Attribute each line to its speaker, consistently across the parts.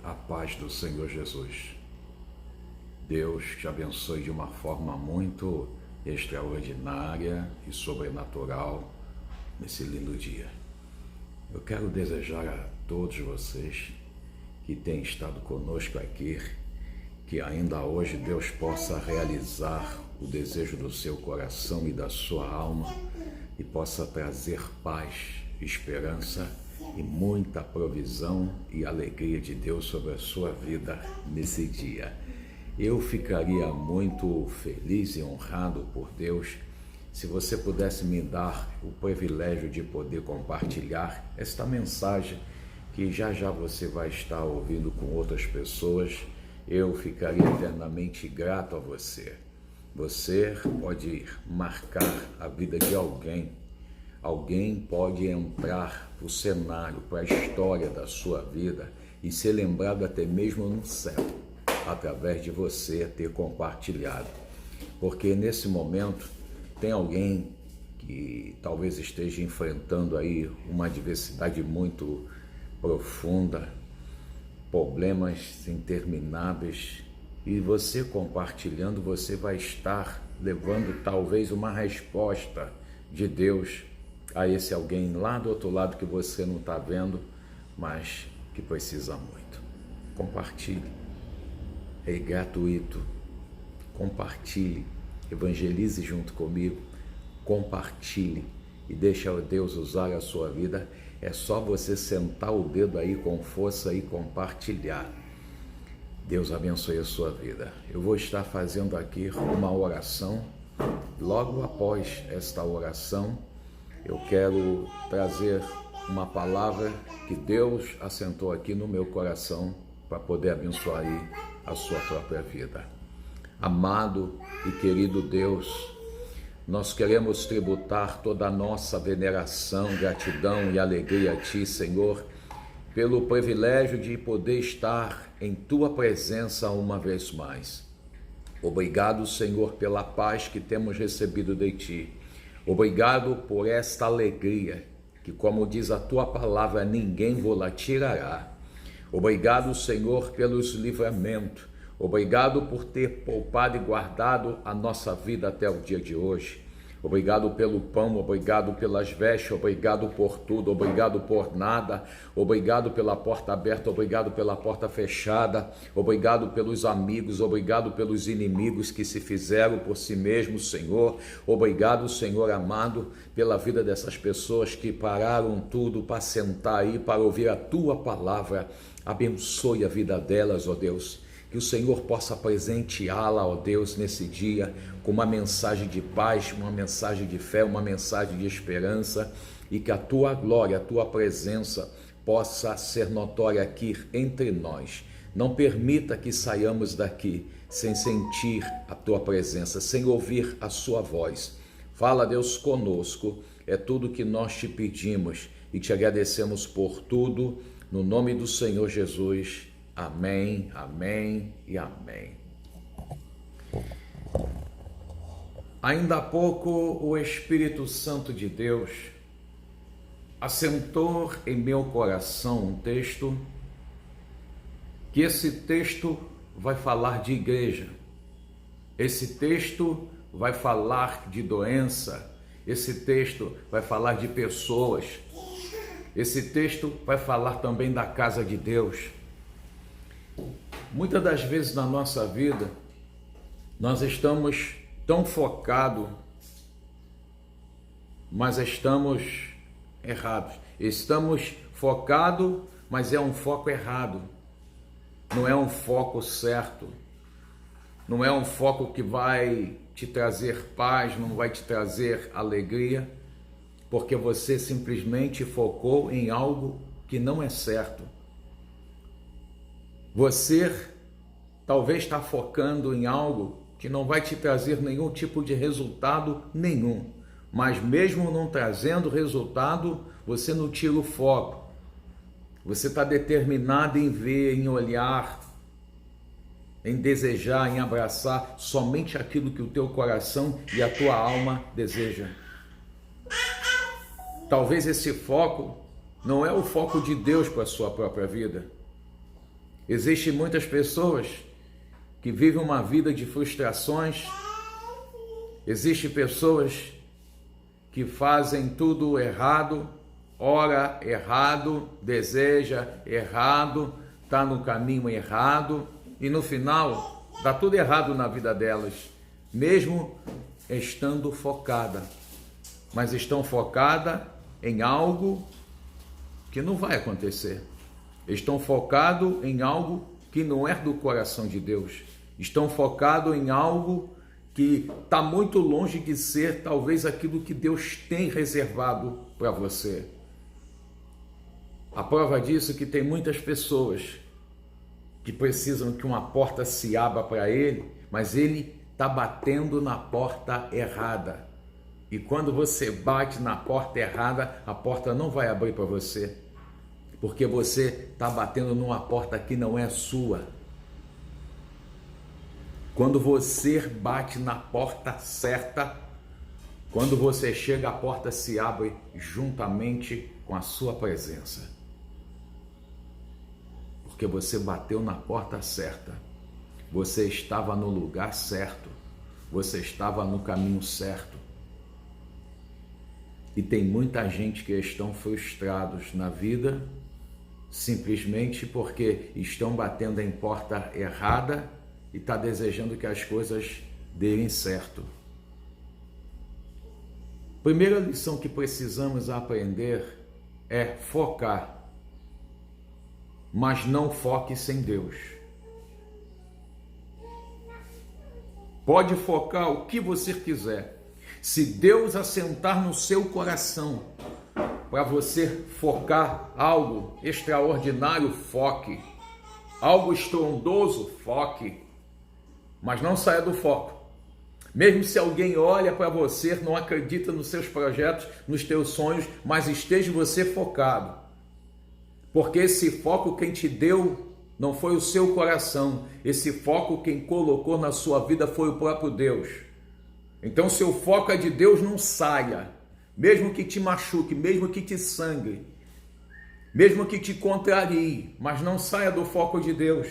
Speaker 1: A paz do Senhor Jesus. Deus te abençoe de uma forma muito extraordinária e sobrenatural nesse lindo dia. Eu quero desejar a todos vocês que têm estado conosco aqui, que ainda hoje Deus possa realizar o desejo do seu coração e da sua alma e possa trazer paz, esperança e muita provisão e alegria de Deus sobre a sua vida nesse dia. Eu ficaria muito feliz e honrado por Deus se você pudesse me dar o privilégio de poder compartilhar esta mensagem que já já você vai estar ouvindo com outras pessoas. Eu ficaria eternamente grato a você. Você pode marcar a vida de alguém. Alguém pode entrar para o cenário, para a história da sua vida e ser lembrado até mesmo no céu, através de você ter compartilhado. Porque nesse momento tem alguém que talvez esteja enfrentando aí uma adversidade muito profunda, problemas intermináveis, e você compartilhando, você vai estar levando talvez uma resposta de Deus a esse alguém lá do outro lado que você não está vendo, mas que precisa muito. Compartilhe, é gratuito. Compartilhe, evangelize junto comigo, compartilhe e deixa Deus usar a sua vida. É só você sentar o dedo aí com força e compartilhar. Deus abençoe a sua vida. Eu vou estar fazendo aqui uma oração. Logo após esta oração, eu quero trazer uma palavra que Deus assentou aqui no meu coração para poder abençoar aí a sua própria vida. Amado e querido Deus, nós queremos tributar toda a nossa veneração, gratidão e alegria a Ti, Senhor, pelo privilégio de poder estar em Tua presença uma vez mais. Obrigado, Senhor, pela paz que temos recebido de Ti. Obrigado por esta alegria, que, como diz a Tua palavra, ninguém vos tirará. Obrigado, Senhor, pelos livramentos. Obrigado por ter poupado e guardado a nossa vida até o dia de hoje. Obrigado pelo pão, obrigado pelas vestes, obrigado por tudo, obrigado por nada, obrigado pela porta aberta, obrigado pela porta fechada, obrigado pelos amigos, obrigado pelos inimigos que se fizeram por si mesmos, Senhor. Obrigado, Senhor amado, pela vida dessas pessoas que pararam tudo para sentar aí, para ouvir a Tua palavra. Abençoe a vida delas, ó Deus. Que o Senhor possa presenteá-la, ó Deus, nesse dia, com uma mensagem de paz, uma mensagem de fé, uma mensagem de esperança, e que a Tua glória, a Tua presença possa ser notória aqui entre nós. Não permita que saiamos daqui sem sentir a Tua presença, sem ouvir a Sua voz. Fala, Deus, conosco, é tudo que nós te pedimos e te agradecemos por tudo, no nome do Senhor Jesus. Amém, amém e amém. Ainda há pouco o Espírito Santo de Deus assentou em meu coração um texto, que esse texto vai falar de igreja, esse texto vai falar de doença, esse texto vai falar de pessoas, esse texto vai falar também da casa de Deus. Muitas das vezes na nossa vida, nós estamos tão focados, mas estamos errados. Estamos focados, mas é um foco errado. Não é um foco certo. Não é um foco que vai te trazer paz, não vai te trazer alegria, porque você simplesmente focou em algo que não é certo. Você talvez está focando em algo que não vai te trazer nenhum tipo de resultado nenhum. Mas mesmo não trazendo resultado, você não tira o foco. Você está determinado em ver, em olhar, em desejar, em abraçar somente aquilo que o teu coração e a tua alma desejam. Talvez esse foco não é o foco de Deus para a sua própria vida. Existem muitas pessoas que vivem uma vida de frustrações. Existem pessoas que fazem tudo errado, ora errado, deseja errado, está no caminho errado e no final dá tudo errado na vida delas, mesmo estando focada. Mas estão focadas em algo que não vai acontecer. Estão focados em algo que não é do coração de Deus. Estão focados em algo que está muito longe de ser talvez aquilo que Deus tem reservado para você. A prova disso é que tem muitas pessoas que precisam que uma porta se abra para ele, mas ele está batendo na porta errada. E quando você bate na porta errada, a porta não vai abrir para você, porque você está batendo numa porta que não é sua. Quando você bate na porta certa, quando você chega, a porta se abre juntamente com a sua presença. Porque você bateu na porta certa, você estava no lugar certo, você estava no caminho certo. E tem muita gente que estão frustrados na vida, simplesmente porque estão batendo em porta errada e está desejando que as coisas deem certo. Primeira lição que precisamos aprender é focar, mas não foque sem Deus. Pode focar o que você quiser. Se Deus assentar no seu coração para você focar algo extraordinário, foque. Algo estrondoso, foque. Mas não saia do foco. Mesmo se alguém olha para você, não acredita nos seus projetos, nos teus sonhos, mas esteja você focado. Porque esse foco quem te deu não foi o seu coração. Esse foco quem colocou na sua vida foi o próprio Deus. Então, se o foco é de Deus, não saia. Mesmo que te machuque, mesmo que te sangre, mesmo que te contrarie, mas não saia do foco de Deus.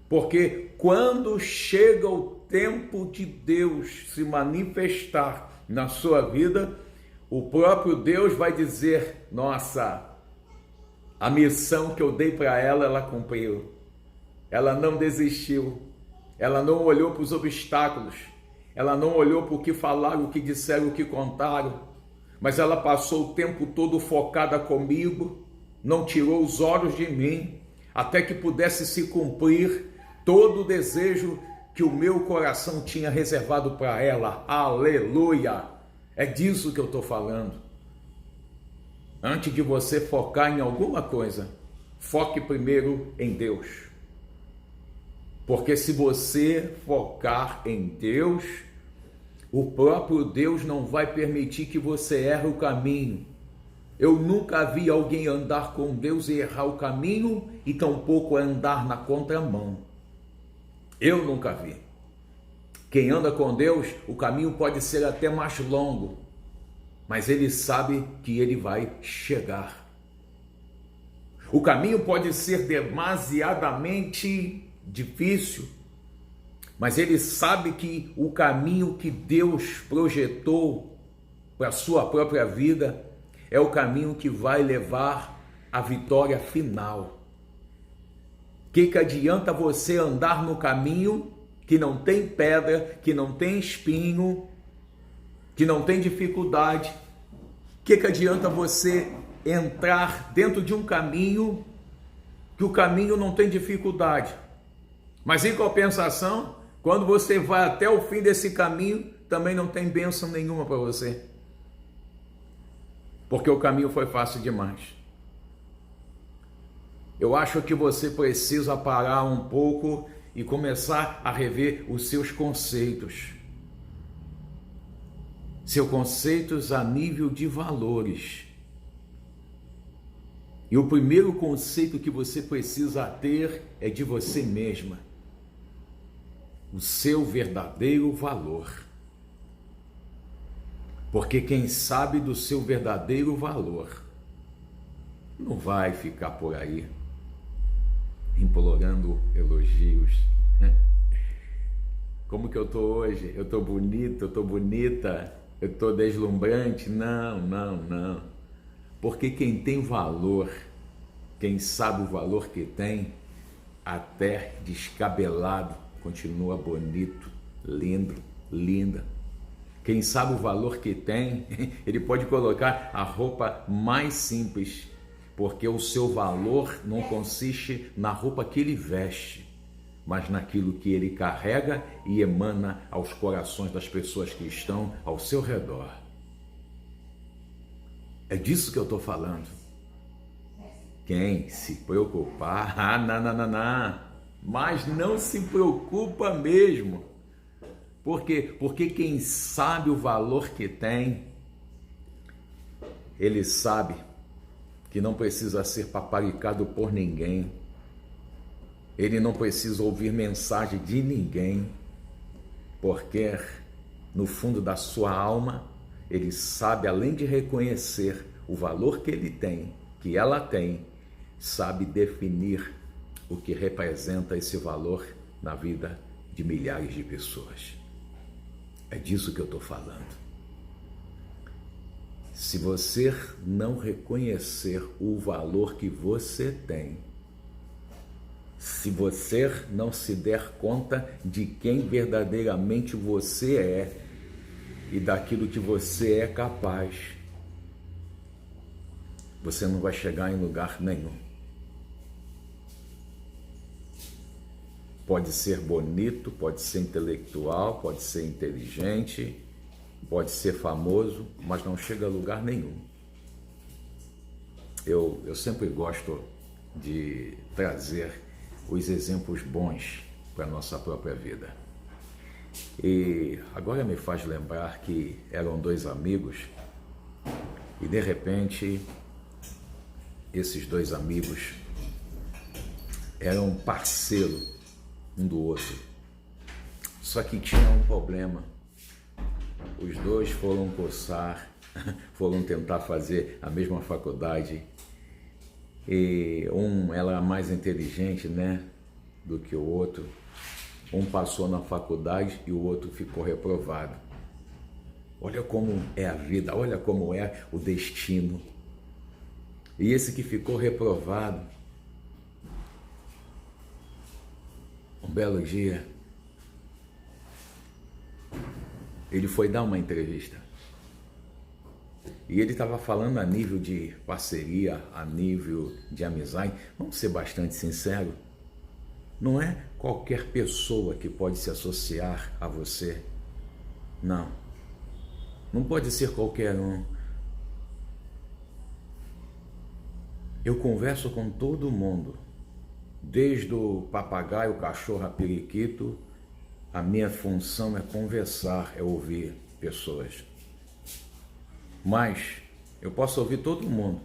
Speaker 1: Porque quando chega o tempo de Deus se manifestar na sua vida, o próprio Deus vai dizer: nossa, a missão que eu dei para ela, ela cumpriu. Ela não desistiu. Ela não olhou para os obstáculos. Ela não olhou para o que falaram, o que disseram, o que contaram. Mas ela passou o tempo todo focada comigo. Não tirou os olhos de mim. Até que pudesse se cumprir todo o desejo que o meu coração tinha reservado para ela. Aleluia! É disso que eu estou falando. Antes de você focar em alguma coisa, foque primeiro em Deus. Porque se você focar em Deus, o próprio Deus não vai permitir que você erre o caminho. Eu nunca vi alguém andar com Deus e errar o caminho e tampouco andar na contramão. Eu nunca vi. Quem anda com Deus, o caminho pode ser até mais longo, mas ele sabe que ele vai chegar. O caminho pode ser demasiadamente difícil, mas ele sabe que o caminho que Deus projetou para a sua própria vida é o caminho que vai levar à vitória final. Que adianta você andar no caminho que não tem pedra, que não tem espinho, que não tem dificuldade? Que adianta você entrar dentro de um caminho que o caminho não tem dificuldade? Mas em compensação, quando você vai até o fim desse caminho, também não tem bênção nenhuma para você. Porque o caminho foi fácil demais. Eu acho que você precisa parar um pouco e começar a rever os seus conceitos. Seus conceitos a nível de valores. E o primeiro conceito que você precisa ter é de você mesma. O seu verdadeiro valor. Porque quem sabe do seu verdadeiro valor não vai ficar por aí. implorando elogios. Como que eu estou hoje? Eu estou bonito, eu estou bonita, eu estou deslumbrante? Não, não, não. Porque quem tem valor, quem sabe o valor que tem, até descabelado, continua bonito, lindo, linda. Quem sabe o valor que tem, ele pode colocar a roupa mais simples, porque o seu valor não consiste na roupa que ele veste, mas naquilo que ele carrega e emana aos corações das pessoas que estão ao seu redor. É disso que eu estou falando. Quem se preocupar, não, mas não se preocupa mesmo. Por quê? Porque quem sabe o valor que tem, ele sabe que não precisa ser paparicado por ninguém. Ele não precisa ouvir mensagem de ninguém, porque no fundo da sua alma, ele sabe, além de reconhecer o valor que ele tem, que ela tem, sabe definir o que representa esse valor na vida de milhares de pessoas. É disso que eu estou falando. Se você não reconhecer o valor que você tem, se você não se der conta de quem verdadeiramente você é e daquilo que você é capaz, você não vai chegar em lugar nenhum. Pode ser bonito, pode ser intelectual, pode ser inteligente, pode ser famoso, mas não chega a lugar nenhum. Eu sempre gosto de trazer os exemplos bons para a nossa própria vida. E agora me faz lembrar que eram dois amigos e de repente esses dois amigos eram parceiros um do outro. Só que tinha um problema. Os dois foram cursar, foram tentar fazer a mesma faculdade e um era mais inteligente, né, do que o outro. Um passou na faculdade e o outro ficou reprovado. Olha como é a vida, olha como é o destino. E esse que ficou reprovado, um belo dia, ele foi dar uma entrevista. E ele estava falando a nível de parceria, a nível de amizade. Vamos ser bastante sinceros. Não é qualquer pessoa que pode se associar a você. Não. Não pode ser qualquer um. Eu converso com todo mundo. Desde o papagaio, o cachorro, a periquito, a minha função é conversar, é ouvir pessoas. Mas eu posso ouvir todo mundo.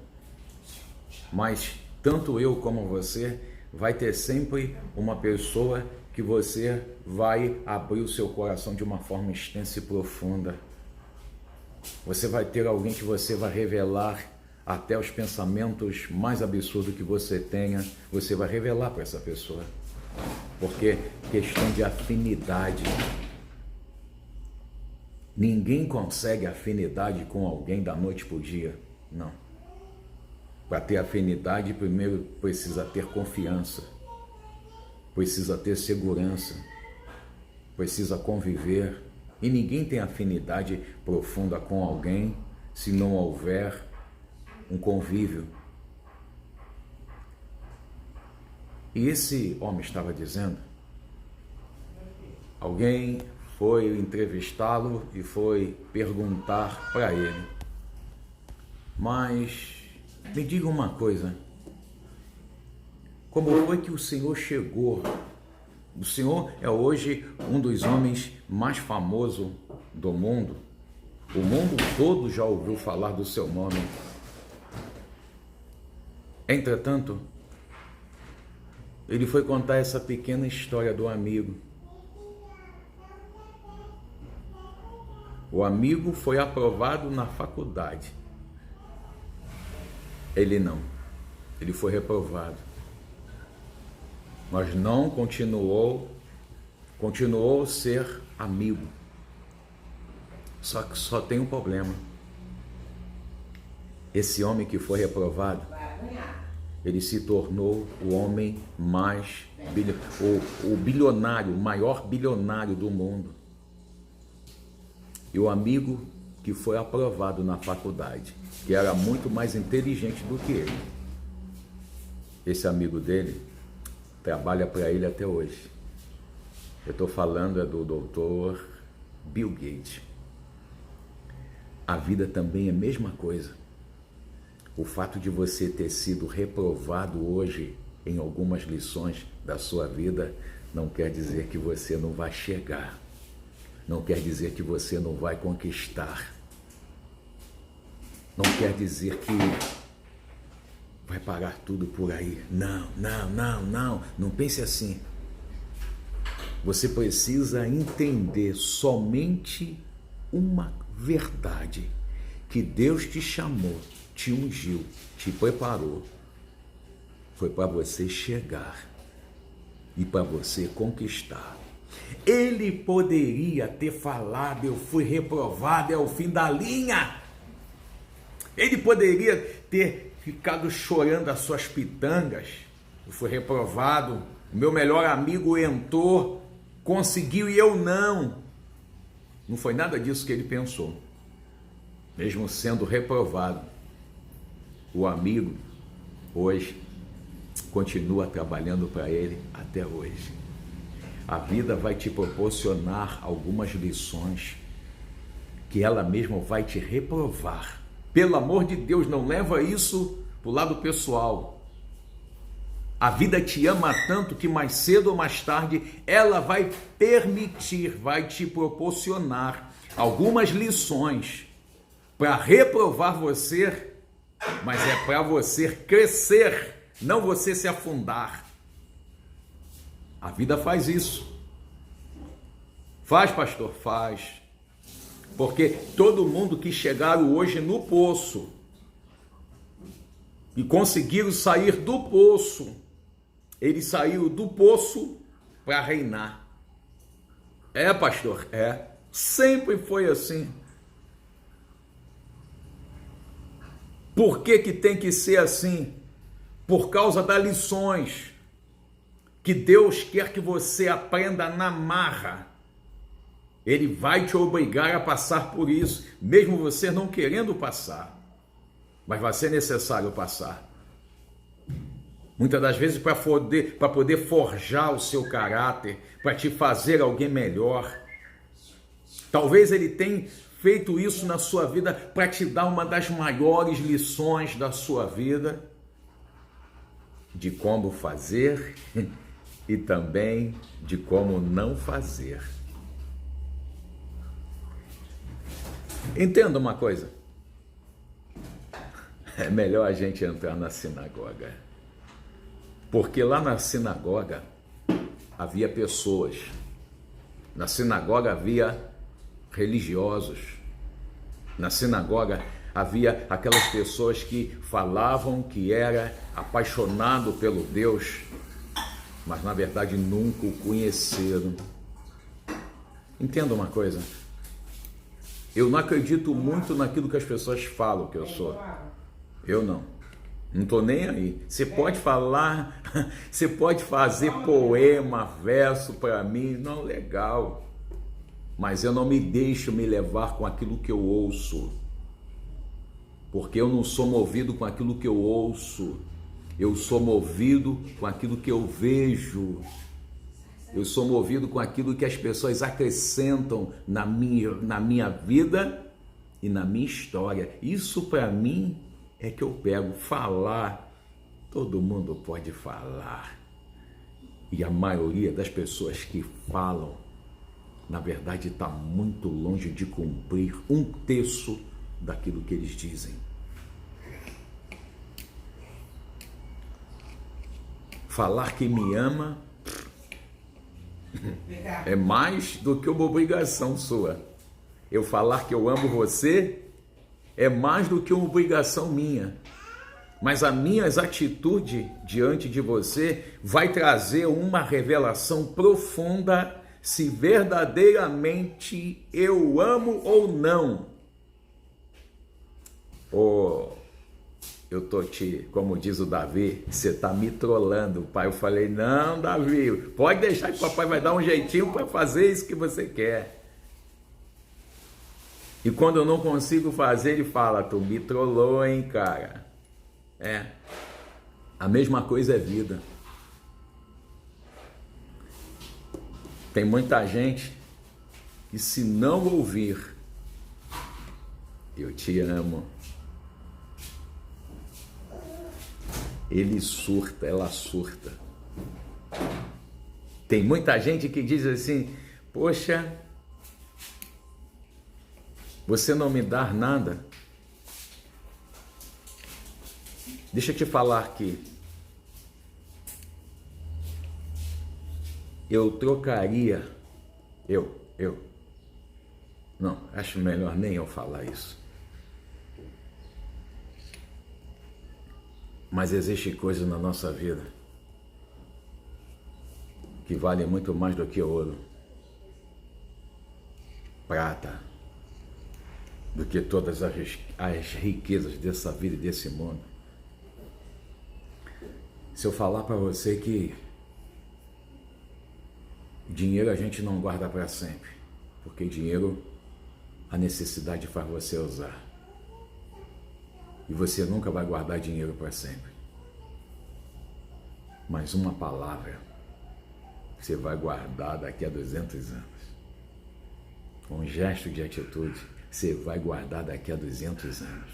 Speaker 1: Mas tanto eu como você vai ter sempre uma pessoa que você vai abrir o seu coração de uma forma extensa e profunda. Você vai ter alguém que você vai revelar até os pensamentos mais absurdos que você tenha, você vai revelar para essa pessoa. Porque questão de afinidade. Ninguém consegue afinidade com alguém da noite para o dia. Não. Para ter afinidade, primeiro precisa ter confiança, precisa ter segurança, precisa conviver. E ninguém tem afinidade profunda com alguém se não houver um convívio. E esse homem estava dizendo, alguém foi entrevistá-lo e foi perguntar para ele, mas me diga uma coisa, como foi que o senhor chegou? O senhor é hoje um dos homens mais famosos do mundo. O mundo todo já ouviu falar do seu nome. Entretanto, ele foi contar essa pequena história do amigo. O amigo foi aprovado na faculdade. Ele não. Ele foi reprovado. mas não continuou a ser amigo. Só que só tem um problema. Esse homem que foi reprovado, ele se tornou o homem mais o bilionário, o maior bilionário do mundo. E o amigo que foi aprovado na faculdade, que era muito mais inteligente do que ele, esse amigo dele trabalha para ele até hoje. Eu estou falando do Dr. Bill Gates. A vida também é a mesma coisa. O fato de você ter sido reprovado hoje em algumas lições da sua vida não quer dizer que você não vai chegar. Não quer dizer que você não vai conquistar. Não quer dizer que vai parar tudo por aí. Não. Não pense assim. Você precisa entender somente uma verdade. Que Deus te chamou, te ungiu, te preparou. Foi para você chegar e para você conquistar. Ele poderia ter falado: eu fui reprovado, é o fim da linha. Ele poderia ter ficado chorando as suas pitangas. Eu fui reprovado, o meu melhor amigo entrou, conseguiu e eu não. Não foi nada disso que ele pensou. Mesmo sendo reprovado, o amigo hoje continua trabalhando para ele até hoje. A vida vai te proporcionar algumas lições que ela mesma vai te reprovar. Pelo amor de Deus, não leva isso para o lado pessoal. A vida te ama tanto que mais cedo ou mais tarde ela vai permitir, vai te proporcionar algumas lições para reprovar você, mas é para você crescer, não você se afundar. A vida faz isso. Faz, pastor? Faz. Porque todo mundo que chegaram hoje no poço e conseguiram sair do poço, eles saíram do poço para reinar. É, pastor? É. Sempre foi assim. Por que que tem que ser assim? Por causa das lições que Deus quer que você aprenda na marra. Ele vai te obrigar a passar por isso, mesmo você não querendo passar. Mas vai ser necessário passar. Muitas das vezes para poder forjar o seu caráter, para te fazer alguém melhor. Talvez ele tenha feito isso na sua vida para te dar uma das maiores lições da sua vida, de como fazer e também de como não fazer. Entenda uma coisa. É melhor a gente entrar na sinagoga. Porque lá na sinagoga havia pessoas. Na sinagoga havia religiosos. Na sinagoga havia aquelas pessoas que falavam que era apaixonado pelo Deus, mas na verdade nunca o conheceram. Entenda uma coisa. Eu não acredito muito naquilo que as pessoas falam que eu sou. Eu não. Não estou nem aí. Você pode falar, você pode fazer poema, verso para mim, não, legal. Mas eu não me deixo me levar com aquilo que eu ouço. Porque eu não sou movido com aquilo que eu ouço. Eu sou movido com aquilo que eu vejo. Eu sou movido com aquilo que as pessoas acrescentam na minha vida e na minha história. Isso para mim é que eu pego. Falar, todo mundo pode falar. E a maioria das pessoas que falam, na verdade, está muito longe de cumprir 1/3 daquilo que eles dizem. Falar que me ama é mais do que uma obrigação sua. Eu falar que eu amo você é mais do que uma obrigação minha. mas as minhas atitudes diante de você vai trazer uma revelação profunda se verdadeiramente eu amo ou não. Eu tô como diz o Davi, você tá me trolando, pai. Eu falei, não, Davi, pode deixar que o papai vai dar um jeitinho para fazer isso que você quer. E quando eu não consigo fazer, ele fala, tu me trollou, hein, cara. A mesma coisa é vida. Tem muita gente que se não ouvir, eu te amo, ele surta, ela surta. Tem muita gente que diz assim, poxa, você não me dá nada. Deixa eu te falar aqui. Eu trocaria, não, acho melhor nem eu falar isso. Mas existe coisa na nossa vida que vale muito mais do que ouro, prata, do que todas as riquezas dessa vida e desse mundo. Se eu falar para você que dinheiro a gente não guarda para sempre, porque dinheiro a necessidade faz você usar. E você nunca vai guardar dinheiro para sempre. Mas uma palavra você vai guardar daqui a 200 anos. Um gesto de atitude você vai guardar daqui a 200 anos.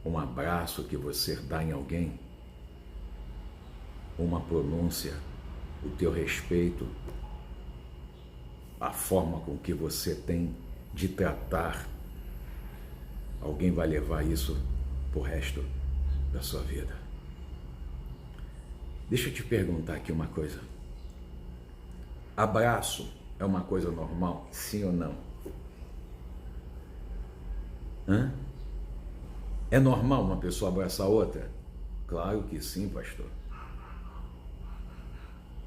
Speaker 1: Um abraço que você dá em alguém, uma pronúncia, o teu respeito, a forma com que você tem de tratar, alguém vai levar isso pro resto da sua vida. Deixa eu te perguntar aqui uma coisa. Abraço é uma coisa normal, sim ou não? É normal uma pessoa abraçar outra? Claro que sim, pastor.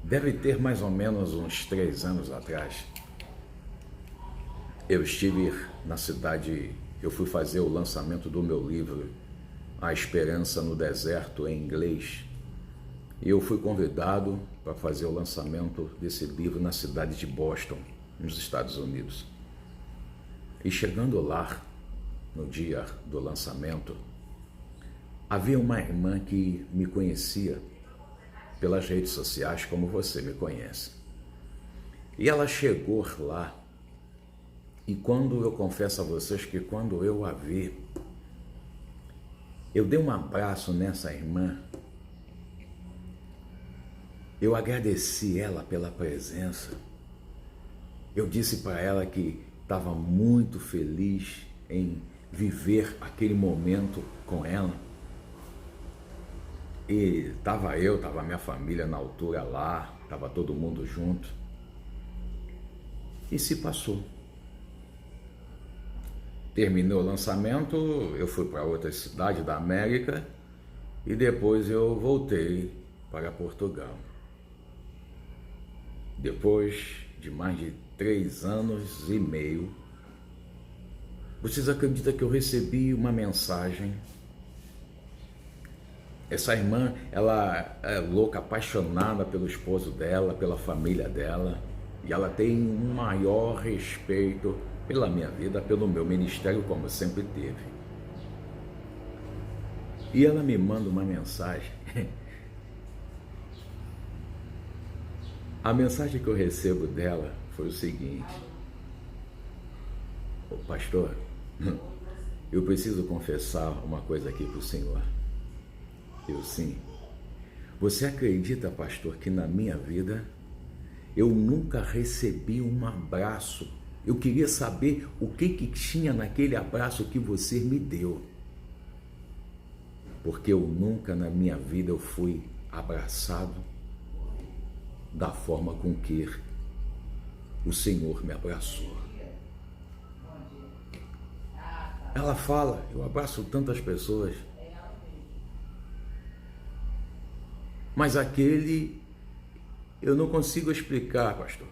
Speaker 1: Deve ter mais ou menos uns 3 anos atrás. Eu estive na cidade, eu fui fazer o lançamento do meu livro, A Esperança no Deserto, em inglês. E eu fui convidado para fazer o lançamento desse livro na cidade de Boston, nos Estados Unidos. E chegando lá, no dia do lançamento, havia uma irmã que me conhecia pelas redes sociais, como você me conhece. E ela chegou lá, e quando eu confesso a vocês que quando eu a vi, eu dei um abraço nessa irmã, eu agradeci ela pela presença, eu disse para ela que estava muito feliz em viver aquele momento com ela. E estava a minha família na altura lá, estava todo mundo junto. E se passou. Terminou o lançamento, eu fui para outra cidade da América e depois eu voltei para Portugal. Depois de mais de 3 anos e meio, vocês acreditam que eu recebi uma mensagem? Essa irmã, ela é louca, apaixonada pelo esposo dela, pela família dela, e ela tem um maior respeito pela minha vida, pelo meu ministério, como sempre teve. E ela me manda uma mensagem. A mensagem que eu recebo dela foi o seguinte: ô pastor, eu preciso confessar uma coisa aqui para o senhor. Eu sim. Você acredita, pastor, que na minha vida eu nunca recebi um abraço? Eu queria saber o que tinha naquele abraço que você me deu. Porque eu nunca na minha vida eu fui abraçado da forma com que o Senhor me abraçou. Ela fala, eu abraço tantas pessoas, mas aquele eu não consigo explicar, pastor.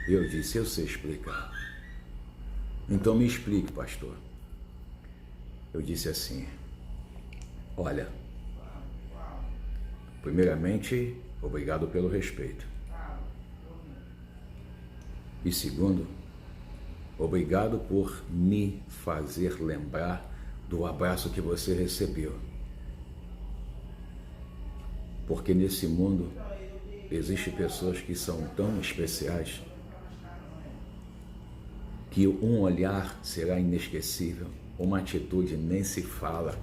Speaker 1: Eu disse, eu sei explicar. Então me explique, pastor. Eu disse assim, olha, primeiramente, obrigado pelo respeito. E segundo, obrigado por me fazer lembrar do abraço que você recebeu. Porque nesse mundo existem pessoas que são tão especiais que um olhar será inesquecível, uma atitude nem se fala.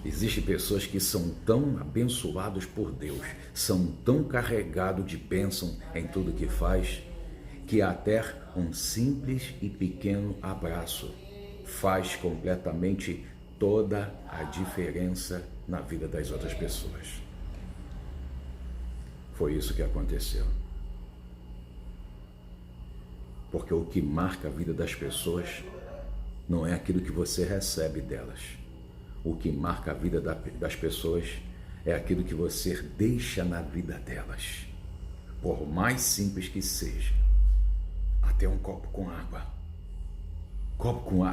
Speaker 1: Existem pessoas que são tão abençoados por Deus, são tão carregados de bênção em tudo que faz, que até um simples e pequeno abraço faz completamente toda a diferença na vida das outras pessoas. Foi isso que aconteceu. Porque o que marca a vida das pessoas não é aquilo que você recebe delas. O que marca a vida das pessoas é aquilo que você deixa na vida delas. Por mais simples que seja, até um copo com água.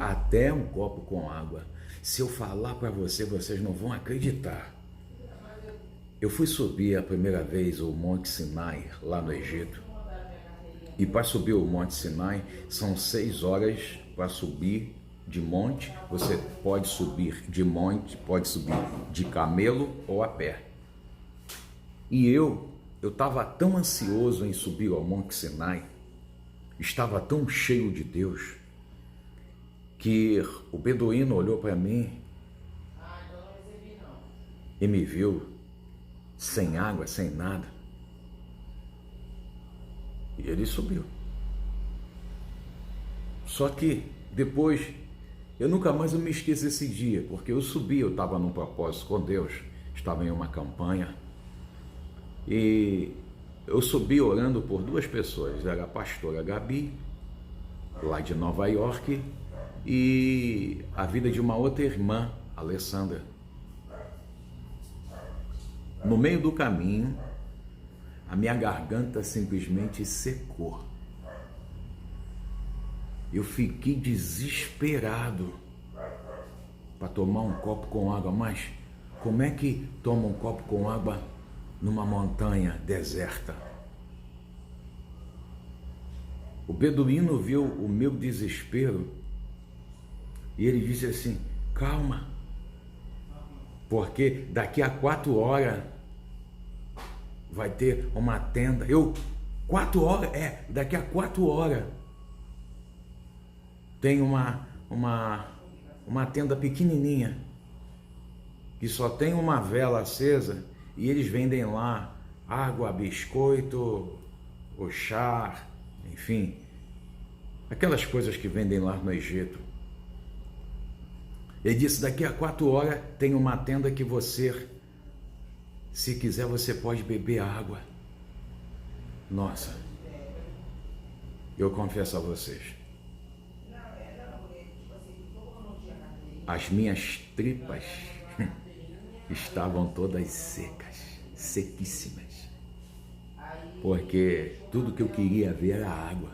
Speaker 1: Até um copo com água. Se eu falar para vocês não vão acreditar. Eu fui subir a primeira vez o Monte Sinai, lá no Egito. E para subir o Monte Sinai, são 6 horas para subir de monte. Você pode subir de monte, pode subir de camelo ou a pé. E eu estava tão ansioso em subir ao Monte Sinai, estava tão cheio de Deus, que o beduíno olhou para mim e me viu sem água, sem nada. E ele subiu. Só que depois, eu nunca mais me esqueço desse dia, porque eu subi, eu estava num propósito com Deus, estava em uma campanha, e eu subi orando por 2 pessoas, era a pastora Gabi, lá de Nova York, e a vida de uma outra irmã, Alessandra. No meio do caminho, a minha garganta simplesmente secou. Eu fiquei desesperado para tomar um copo com água, mas como é que toma um copo com água numa montanha deserta? O beduíno viu o meu desespero e ele disse assim, calma, porque daqui a 4 horas vai ter uma tenda. 4 horas? Daqui a 4 horas tem uma tenda pequenininha, que só tem uma vela acesa, e eles vendem lá água, biscoito, o chá, enfim, aquelas coisas que vendem lá no Egito. Ele disse, daqui a 4 horas tem uma tenda que você, se quiser, você pode beber água. Nossa, eu confesso a vocês, as minhas tripas estavam todas secas, sequíssimas, porque tudo que eu queria ver era água.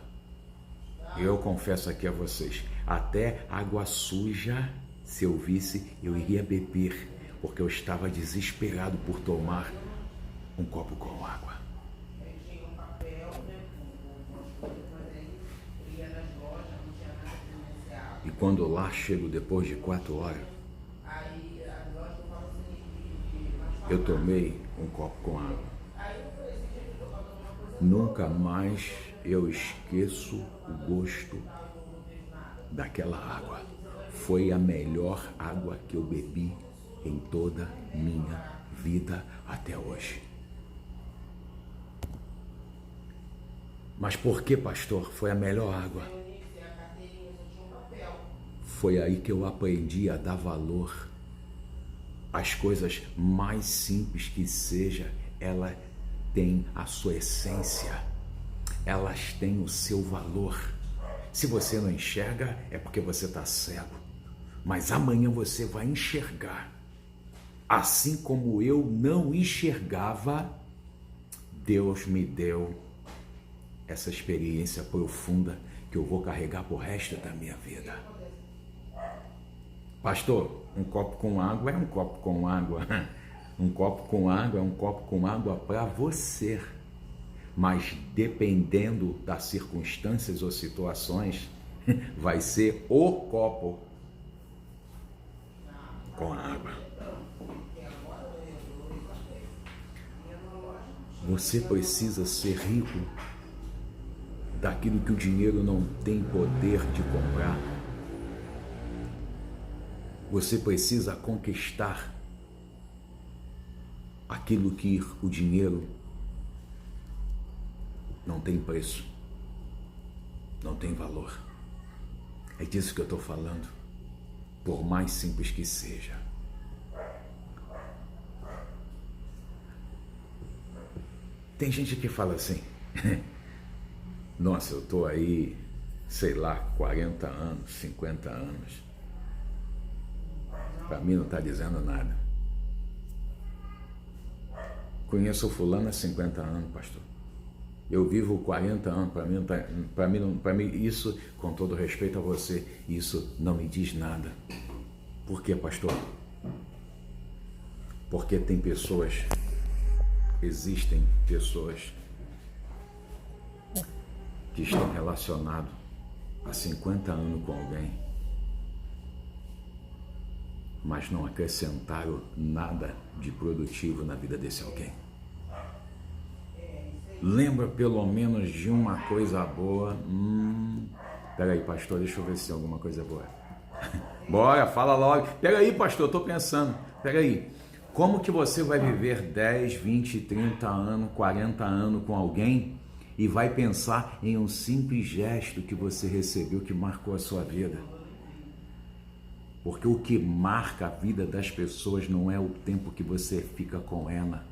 Speaker 1: Eu confesso aqui a vocês, até água suja, se eu visse, eu iria beber, porque eu estava desesperado por tomar um copo com água. E quando lá chego depois de 4 horas, eu tomei um copo com água. Nunca mais eu esqueço o gosto daquela água. Foi a melhor água que eu bebi em toda minha vida até hoje. Mas por que, pastor, foi a melhor água? Foi aí que eu aprendi a dar valor às coisas mais simples que seja, ela tem a sua essência, elas têm o seu valor. Se você não enxerga, é porque você está cego. Mas amanhã você vai enxergar. Assim como eu não enxergava, Deus me deu essa experiência profunda que eu vou carregar pro resto da minha vida. Pastor, um copo com água é um copo com água. Um copo com água é um copo com água para você. Mas dependendo das circunstâncias ou situações, vai ser o copo com água. Você precisa ser rico daquilo que o dinheiro não tem poder de comprar. Você precisa conquistar aquilo que o dinheiro não tem preço, não tem valor. É disso que eu estou falando, por mais simples que seja. Tem gente que fala assim, nossa, eu estou aí, sei lá, 40 anos, 50 anos. Para mim não está dizendo nada. Conheço o fulano há 50 anos, pastor. Eu vivo 40 anos, para mim isso, com todo respeito a você, isso não me diz nada. Por quê, pastor? Porque existem pessoas que estão relacionadas há 50 anos com alguém, mas não acrescentaram nada de produtivo na vida desse alguém. Lembra pelo menos de uma coisa boa? Peraí, pastor, deixa eu ver se tem alguma coisa boa. Bora, fala logo. Peraí, pastor, eu tô pensando. Peraí, como que você vai viver 10, 20, 30 anos, 40 anos com alguém e vai pensar em um simples gesto que você recebeu que marcou a sua vida? Porque o que marca a vida das pessoas não é o tempo que você fica com ela.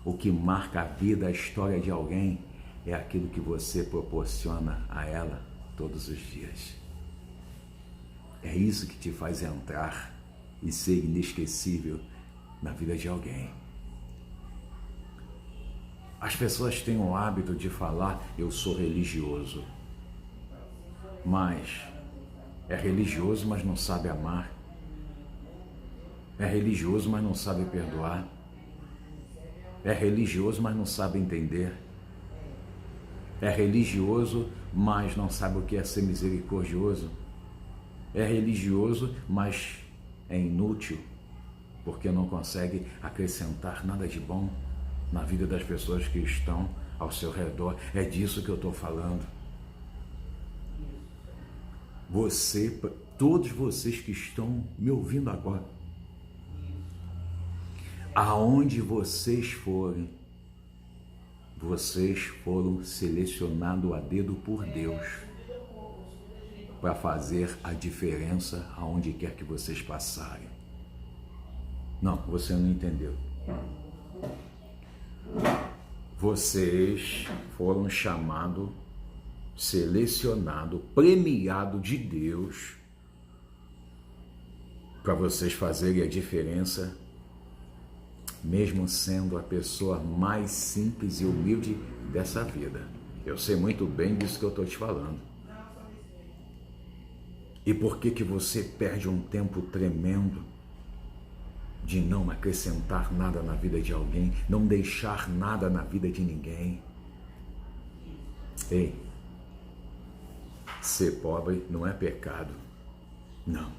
Speaker 1: O que marca a vida, a história de alguém, é aquilo que você proporciona a ela todos os dias. É isso que te faz entrar e ser inesquecível na vida de alguém. As pessoas têm o hábito de falar, eu sou religioso. Mas é religioso, mas não sabe amar. É religioso, mas não sabe perdoar. É religioso, mas não sabe entender. É religioso, mas não sabe o que é ser misericordioso. É religioso, mas é inútil, porque não consegue acrescentar nada de bom na vida das pessoas que estão ao seu redor. É disso que eu estou falando. Todos vocês que estão me ouvindo agora, aonde vocês forem, vocês foram selecionados a dedo por Deus para fazer a diferença aonde quer que vocês passarem. Não, você não entendeu. Vocês foram chamados, selecionados, premiados de Deus para vocês fazerem a diferença, mesmo sendo a pessoa mais simples e humilde dessa vida. Eu sei muito bem disso que eu estou te falando. E por que você perde um tempo tremendo de não acrescentar nada na vida de alguém, não deixar nada na vida de ninguém? Ei, ser pobre não é pecado, não.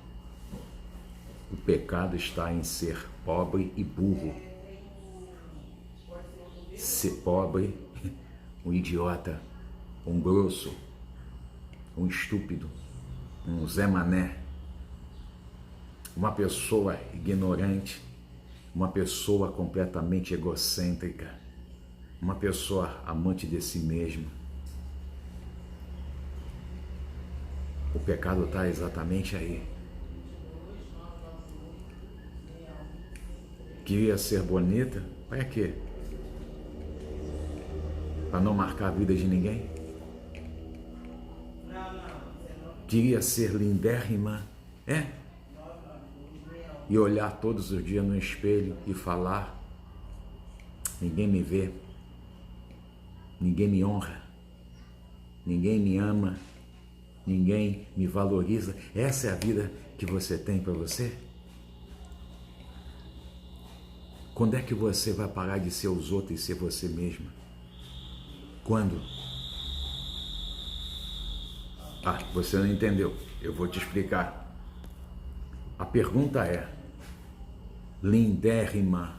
Speaker 1: O pecado está em ser pobre e burro. Ser pobre, um idiota, um grosso, um estúpido, um Zé Mané, uma pessoa ignorante, uma pessoa completamente egocêntrica, uma pessoa amante de si mesmo. O pecado está exatamente aí. Queria ser bonita, para quê? Para não marcar a vida de ninguém? Queria ser lindérrima, e olhar todos os dias no espelho e falar: ninguém me vê, ninguém me honra, ninguém me ama, ninguém me valoriza. Essa é a vida que você tem para você? Quando é que você vai parar de ser os outros e ser você mesma? Quando? Você não entendeu. Eu vou te explicar. A pergunta é: lindérrima,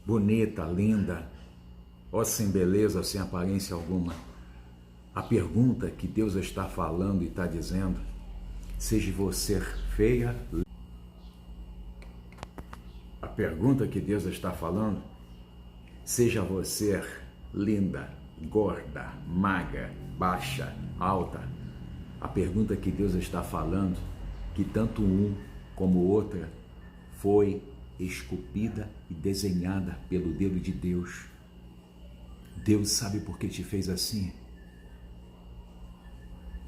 Speaker 1: bonita, linda, ou sem beleza, sem aparência alguma? A pergunta que Deus está falando e está dizendo: seja você feia. A pergunta que Deus está falando: seja você linda, gorda, magra, baixa, alta. A pergunta que Deus está falando: que tanto um como outra foi esculpida e desenhada pelo dedo de Deus. Deus sabe por que te fez assim.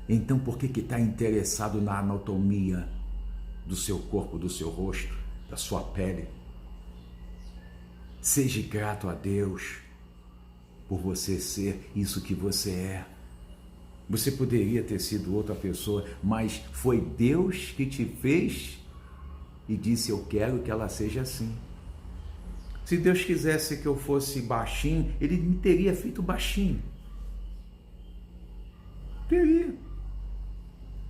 Speaker 1: Então por que está interessado na anatomia do seu corpo, do seu rosto, da sua pele? Seja grato a Deus por você ser isso que você é. Você poderia ter sido outra pessoa, mas foi Deus que te fez e disse: eu quero que ela seja assim. Se Deus quisesse que eu fosse baixinho, Ele me teria feito baixinho. Teria.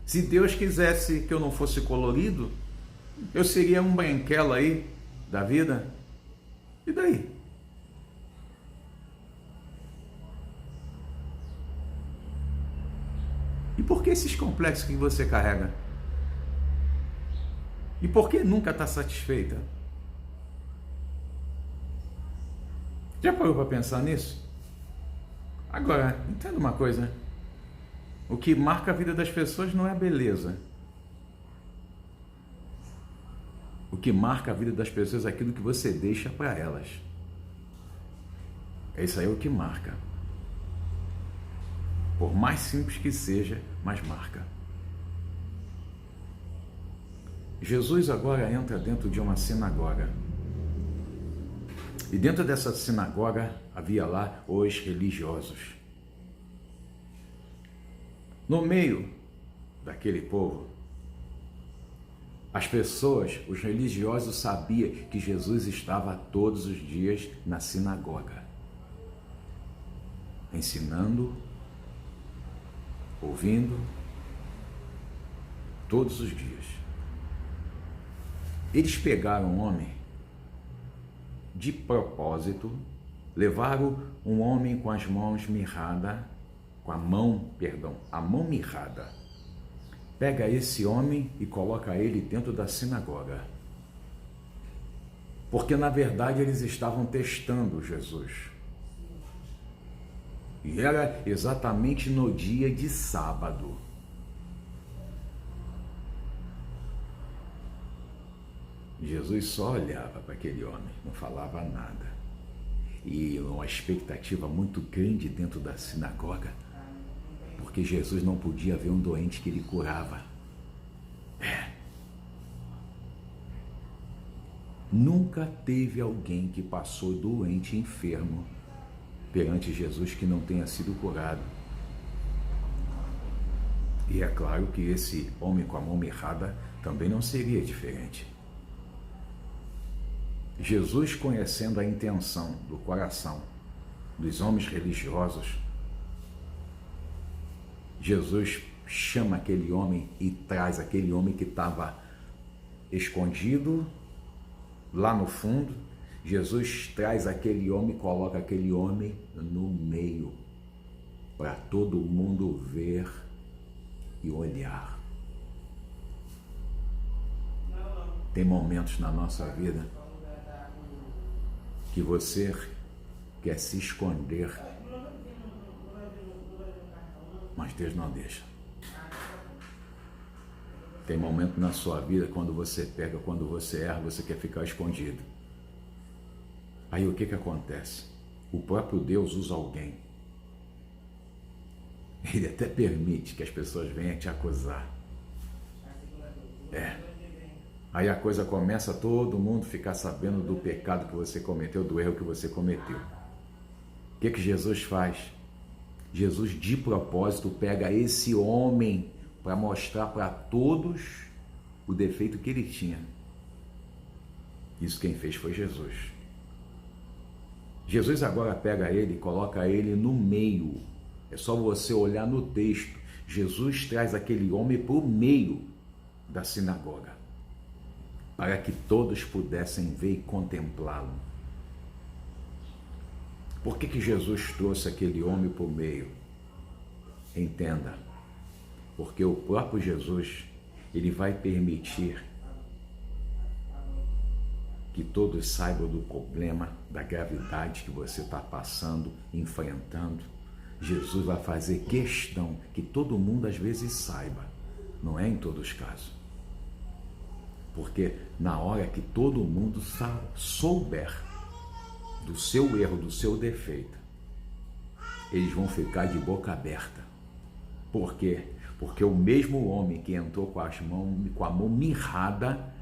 Speaker 1: Se Deus quisesse que eu não fosse colorido, eu seria um branquelo aí da vida. E daí? E por que esses complexos que você carrega? E por que nunca está satisfeita? Já parou para pensar nisso? Agora, entenda uma coisa. O que marca a vida das pessoas não é a beleza. O que marca a vida das pessoas é aquilo que você deixa para elas. Isso aí é o que marca. Por mais simples que seja, mas marca. Jesus agora entra dentro de uma sinagoga. E dentro dessa sinagoga havia lá os religiosos. No meio daquele povo, as pessoas, os religiosos, sabiam que Jesus estava todos os dias na sinagoga, ensinando, ouvindo, todos os dias. Eles pegaram um homem de propósito, levaram um homem com as mãos mirradas, a mão mirrada. Pega esse homem e coloca ele dentro da sinagoga. Porque na verdade eles estavam testando Jesus. E era exatamente no dia de sábado. Jesus só olhava para aquele homem, não falava nada. E uma expectativa muito grande dentro da sinagoga, porque Jesus não podia ver um doente que ele curava. Nunca teve alguém que passou doente, enfermo, perante Jesus que não tenha sido curado. E é claro que esse homem com a mão mirrada também não seria diferente. Jesus, conhecendo a intenção do coração dos homens religiosos, Jesus chama aquele homem e traz aquele homem que estava escondido lá no fundo. Jesus traz aquele homem, coloca aquele homem no meio, para todo mundo ver e olhar. Tem momentos na nossa vida que você quer se esconder, mas Deus não deixa. Tem momento na sua vida quando você peca, quando você erra, você quer ficar escondido. Aí o que acontece? O próprio Deus usa alguém. Ele até permite que as pessoas venham te acusar. Aí a coisa começa todo mundo ficar sabendo do pecado que você cometeu, do erro que você cometeu. O que Jesus faz? Jesus de propósito pega esse homem para mostrar para todos o defeito que ele tinha. Isso quem fez foi Jesus. Jesus agora pega ele e coloca ele no meio. É só você olhar no texto. Jesus traz aquele homem para o meio da sinagoga, para que todos pudessem ver e contemplá-lo. Por que Jesus trouxe aquele homem para o meio? Entenda, porque o próprio Jesus, ele vai permitir que todos saibam do problema, da gravidade que você está passando, enfrentando. Jesus vai fazer questão que todo mundo às vezes saiba, não é em todos os casos. Porque na hora que todo mundo souber do seu erro, do seu defeito, eles vão ficar de boca aberta. Por quê? Porque o mesmo homem que entrou com a mão mirrada,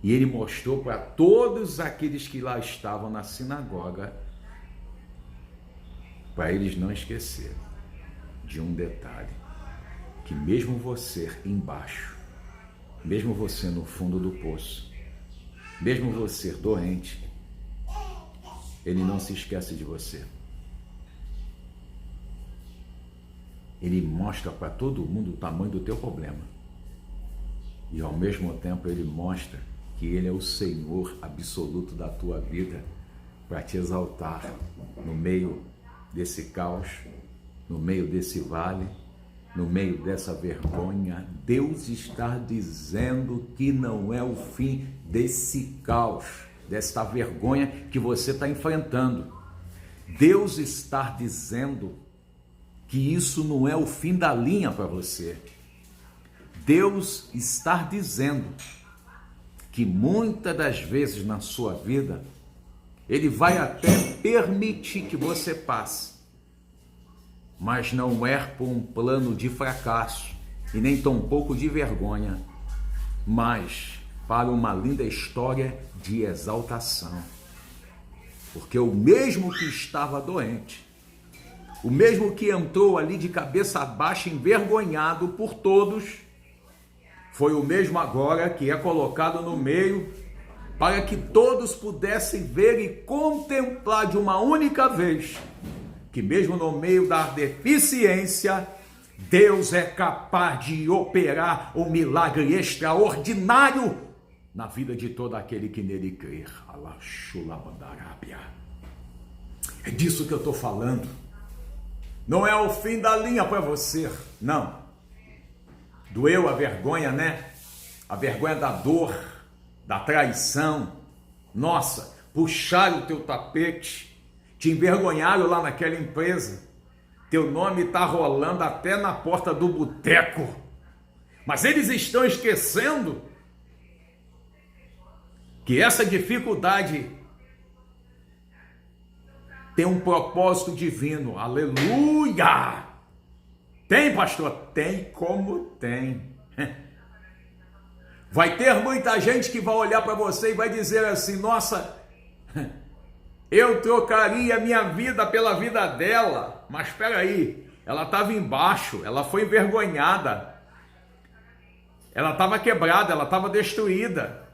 Speaker 1: e ele mostrou para todos aqueles que lá estavam na sinagoga, para eles não esquecerem de um detalhe, que mesmo você embaixo, mesmo você no fundo do poço, mesmo você doente, ele não se esquece de você. Ele mostra para todo mundo o tamanho do teu problema. E ao mesmo tempo ele mostra que ele é o Senhor absoluto da tua vida, para te exaltar no meio desse caos, no meio desse vale, no meio dessa vergonha. Deus está dizendo que não é o fim desse caos, desta vergonha que você está enfrentando. Deus está dizendo que isso não é o fim da linha para você. Deus está dizendo que muitas das vezes na sua vida, Ele vai até permitir que você passe, mas não é por um plano de fracasso e nem tampouco de vergonha, mas para uma linda história de exaltação. Porque o mesmo que estava doente, o mesmo que entrou ali de cabeça baixa, envergonhado por todos, foi o mesmo agora que é colocado no meio, para que todos pudessem ver e contemplar de uma única vez, que mesmo no meio da deficiência, Deus é capaz de operar um milagre extraordinário na vida de todo aquele que nele crer. É disso que eu estou falando. Não é o fim da linha para você, não. Doeu a vergonha, né? A vergonha da dor, da traição. Nossa, puxaram o teu tapete, te envergonharam lá naquela empresa. Teu nome está rolando até na porta do boteco. Mas eles estão esquecendo que essa dificuldade tem um propósito divino. Aleluia! Tem, pastor? Tem como tem. Vai ter muita gente que vai olhar para você e vai dizer assim: nossa, eu trocaria minha vida pela vida dela. Mas espera aí, ela estava embaixo, ela foi envergonhada, ela estava quebrada, ela estava destruída.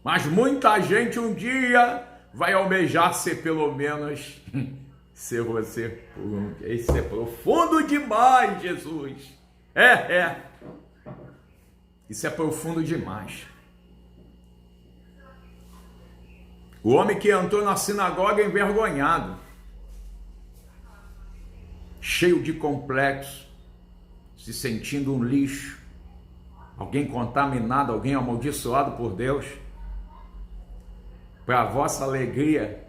Speaker 1: Mas muita gente um dia vai almejar ser pelo menos ser você. Isso é profundo demais, Jesus. Isso é profundo demais. O homem que entrou na sinagoga envergonhado, cheio de complexo, se sentindo um lixo, alguém contaminado, alguém amaldiçoado por Deus. Para a vossa alegria,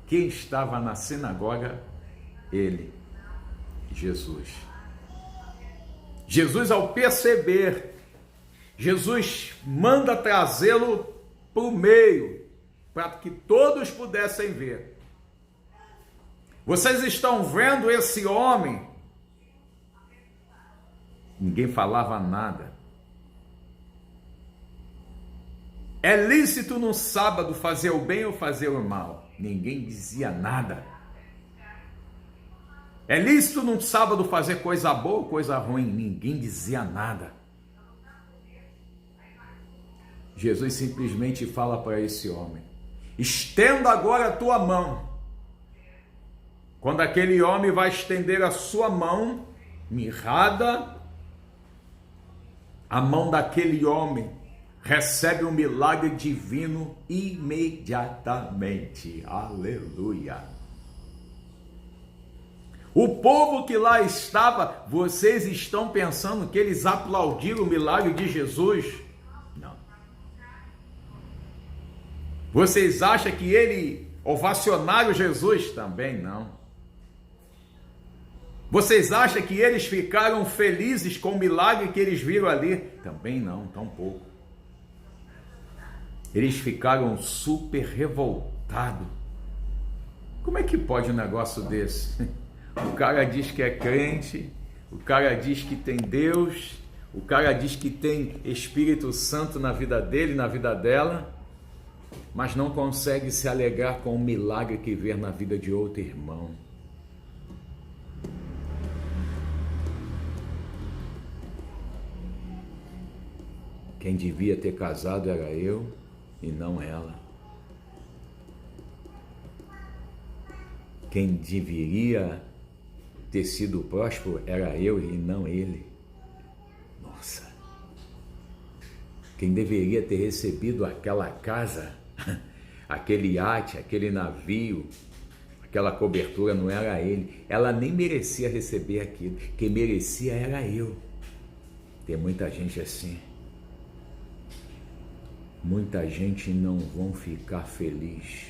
Speaker 1: quem estava na sinagoga? Ele, Jesus. Jesus, ao perceber, Jesus manda trazê-lo para o meio, para que todos pudessem ver. Vocês estão vendo esse homem? Ninguém falava nada. É lícito no sábado fazer o bem ou fazer o mal? Ninguém dizia nada. É lícito no sábado fazer coisa boa ou coisa ruim? Ninguém dizia nada. Jesus simplesmente fala para esse homem: estenda agora a tua mão. Quando aquele homem vai estender a sua mão, mirrada, a mão daquele homem recebe um milagre divino imediatamente. Aleluia! O povo que lá estava, vocês estão pensando que eles aplaudiram o milagre de Jesus? Não. Vocês acham que ele ovacionaram Jesus? Também não. Vocês acham que eles ficaram felizes com o milagre que eles viram ali? Também não, tão pouco. Eles ficaram super revoltados. Como é que pode um negócio desse? O cara diz que é crente, o cara diz que tem Deus, o cara diz que tem Espírito Santo na vida dele, na vida dela, mas não consegue se alegrar com o milagre que vê na vida de outro irmão. Quem devia ter casado era eu e não ela. Quem deveria ter sido próspero era eu e não ele. Nossa! Quem deveria ter recebido aquela casa, aquele iate, aquele navio, aquela cobertura não era ele. Ela nem merecia receber aquilo. Quem merecia era eu. Tem muita gente assim. Muita gente não vão ficar feliz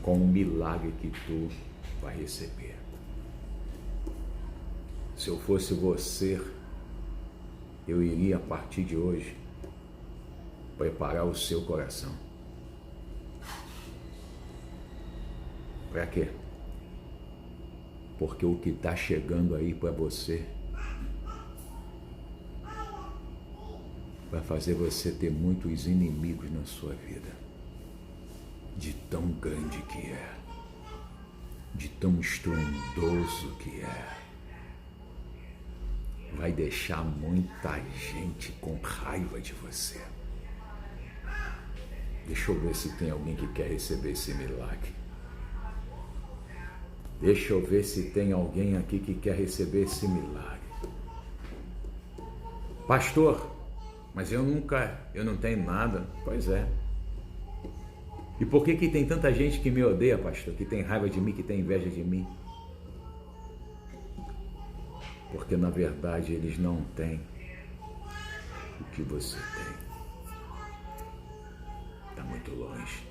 Speaker 1: com o milagre que tu vai receber. Se eu fosse você, eu iria a partir de hoje preparar o seu coração. Para quê? Porque o que está chegando aí para você vai fazer você ter muitos inimigos na sua vida, de tão grande que é, de tão estrondoso que é. Vai deixar muita gente com raiva de você. Deixa eu ver se tem alguém que quer receber esse milagre. Deixa eu ver se tem alguém aqui que quer receber esse milagre. Pastor, mas eu não tenho nada. Pois é. E por que tem tanta gente que me odeia, pastor? Que tem raiva de mim, que tem inveja de mim? Porque na verdade eles não têm o que você tem. Está muito longe.